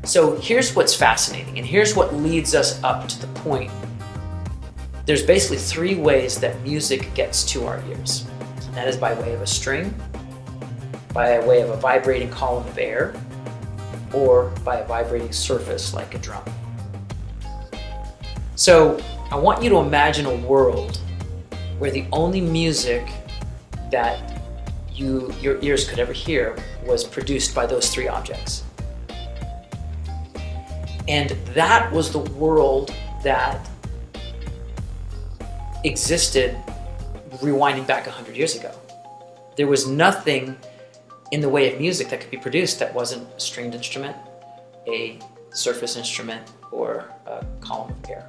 So here's what's fascinating, and here's what leads us up to the point. There's basically three ways that music gets to our ears. And that is by way of a string, by way of a vibrating column of air, or by a vibrating surface like a drum. So I want you to imagine a world where the only music that your ears could ever hear was produced by those three objects. And that was the world that existed rewinding back 100 years ago. There was nothing in the way of music that could be produced that wasn't a stringed instrument, a surface instrument, or a column of air.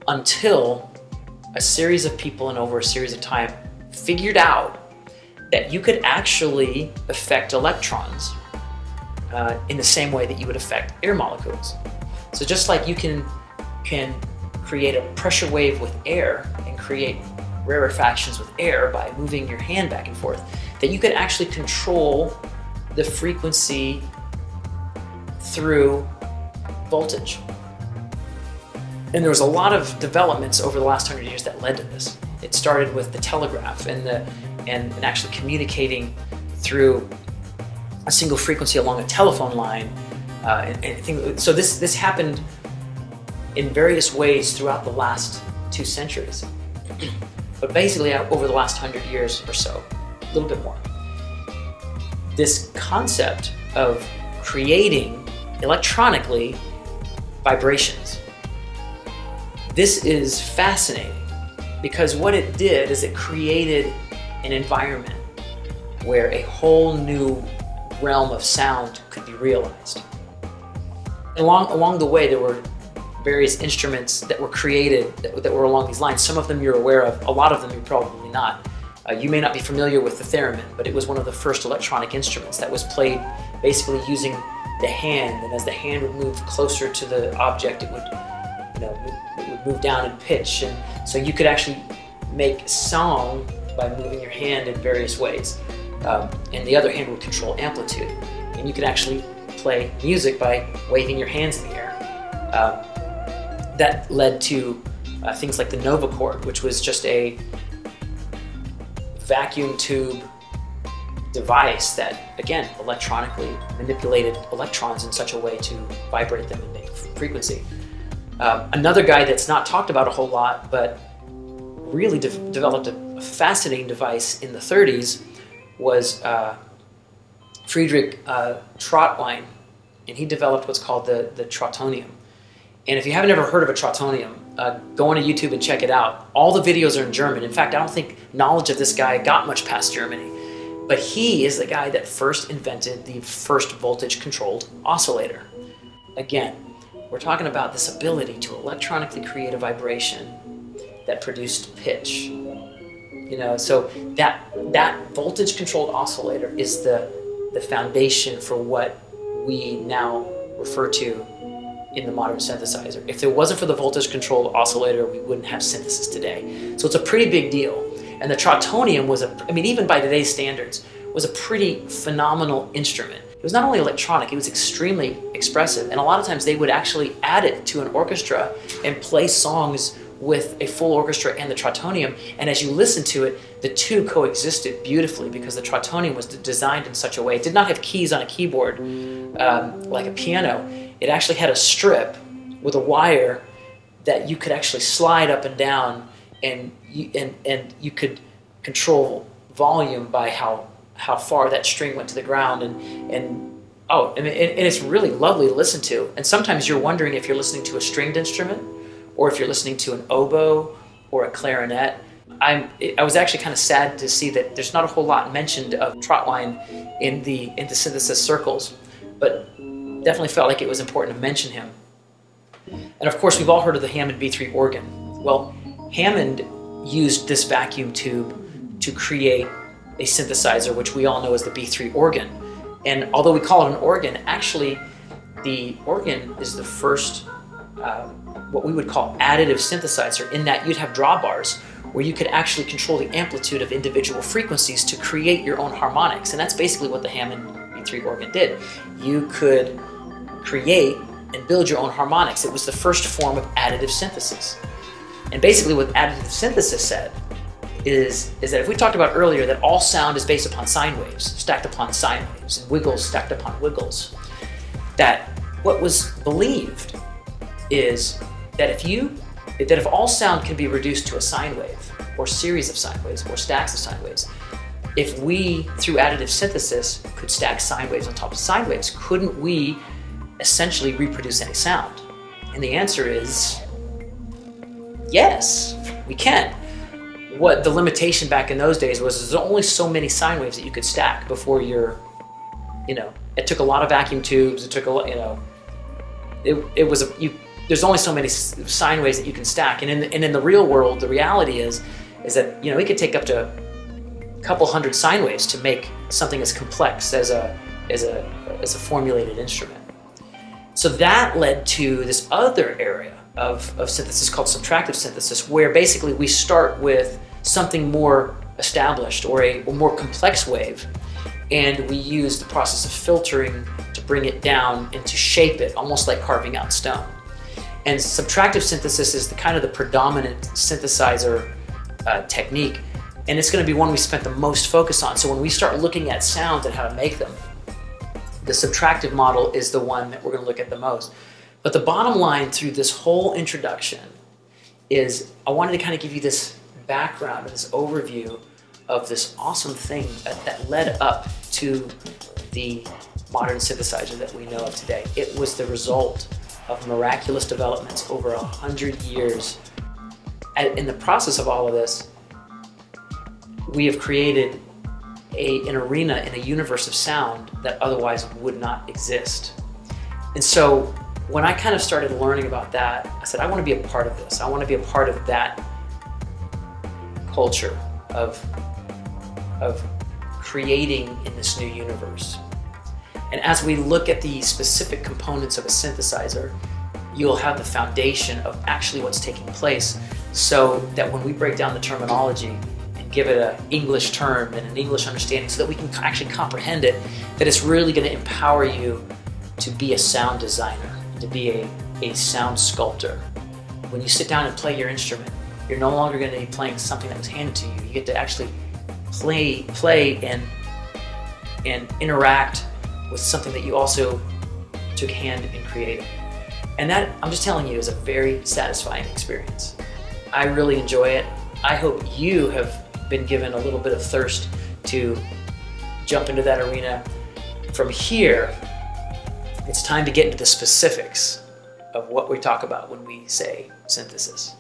Until a series of people and over a series of time figured out that you could actually affect electrons in the same way that you would affect air molecules. So just like you can create a pressure wave with air and create rarefactions with air by moving your hand back and forth, that you could actually control the frequency through voltage. And there was a lot of developments over the last 100 years that led to this. It started with the telegraph and actually communicating through a single frequency along a telephone line. So this happened in various ways throughout the last 2 centuries. But basically over the last 100 years or so, a little bit more. This concept of creating electronically vibrations. This is fascinating because what it did is it created an environment where a whole new realm of sound could be realized. Along the way, there were various instruments that were created that were along these lines. Some of them you're aware of, a lot of them you're probably not. You may not be familiar with the theremin, but it was one of the first electronic instruments that was played basically using the hand, and as the hand would move closer to the object, it would move down in pitch, and so you could actually make song by moving your hand in various ways. And the other hand would control amplitude, and you could actually play music by waving your hands in the air. That led to things like the Nova chord, which was just a vacuum tube device that, again, electronically manipulated electrons in such a way to vibrate them and make frequency. Another guy that's not talked about a whole lot, but really developed a fascinating device in the 30s was Friedrich Trautwein, and he developed what's called the Trautonium. And if you haven't ever heard of a Trautonium, go on to YouTube and check it out. All the videos are in German. In fact, I don't think knowledge of this guy got much past Germany. But he is the guy that first invented the first voltage-controlled oscillator. Again, we're talking about this ability to electronically create a vibration that produced pitch. So that voltage-controlled oscillator is the foundation for what we now refer to in the modern synthesizer. If it wasn't for the voltage-controlled oscillator, we wouldn't have synthesis today. So it's a pretty big deal. And the Trautonium was even by today's standards, was a pretty phenomenal instrument. It was not only electronic, it was extremely expressive. And a lot of times they would actually add it to an orchestra and play songs with a full orchestra and the Trautonium. And as you listen to it, the two coexisted beautifully because the Trautonium was designed in such a way. It did not have keys on a keyboard like a piano. It actually had a strip with a wire that you could actually slide up and down, and you could control volume by how far that string went to the ground, and it's really lovely to listen to. And sometimes you're wondering if you're listening to a stringed instrument or if you're listening to an oboe or a clarinet. I was actually kind of sad to see that there's not a whole lot mentioned of Trautwein in the synthesis circles, but definitely felt like it was important to mention him. And of course, we've all heard of the Hammond B3 organ. Well, Hammond used this vacuum tube to create a synthesizer, which we all know as the B3 organ. And although we call it an organ, actually the organ is the first what we would call additive synthesizer, in that you'd have drawbars where you could actually control the amplitude of individual frequencies to create your own harmonics. And that's basically what the Hammond B3 organ did. You could create and build your own harmonics. It was the first form of additive synthesis. And basically what additive synthesis said is that if we talked about earlier that all sound is based upon sine waves, stacked upon sine waves, and wiggles stacked upon wiggles, that what was believed is that if all sound can be reduced to a sine wave, or series of sine waves, or stacks of sine waves, if we, through additive synthesis, could stack sine waves on top of sine waves, couldn't we essentially reproduce any sound? And the answer is yes, we can. What the limitation back in those days was there's only so many sine waves that you could stack before you're, it took a lot of vacuum tubes, it took a lot, there's only so many sine waves that you can stack. And in the real world, the reality is that, it could take up to a couple hundred sine waves to make something as complex as a formulated instrument. So that led to this other area of synthesis called subtractive synthesis, where basically we start with something more established or a more complex wave, and we use the process of filtering to bring it down and to shape it, almost like carving out stone. And subtractive synthesis is the predominant synthesizer technique, and it's going to be one we spent the most focus on. So when we start looking at sounds and how to make them, the subtractive model is the one that we're going to look at the most. But the bottom line through this whole introduction is I wanted to give you this background, this overview of this awesome thing that led up to the modern synthesizer that we know of today. It was the result of miraculous developments over 100 years. And in the process of all of this, we have created an arena in a universe of sound that otherwise would not exist. And so when I started learning about that, I said, I want to be a part of this. I want to be a part of that culture of creating in this new universe. And as we look at the specific components of a synthesizer, you'll have the foundation of actually what's taking place, so that when we break down the terminology and give it an English term and an English understanding so that we can actually comprehend it, that it's really going to empower you to be a sound designer, to be a sound sculptor. When you sit down and play your instrument, you're no longer going to be playing something that was handed to you. You get to actually play and interact with something that you also took hand in creating. And that, I'm just telling you, is a very satisfying experience. I really enjoy it. I hope you have been given a little bit of thirst to jump into that arena. From here, it's time to get into the specifics of what we talk about when we say synthesis.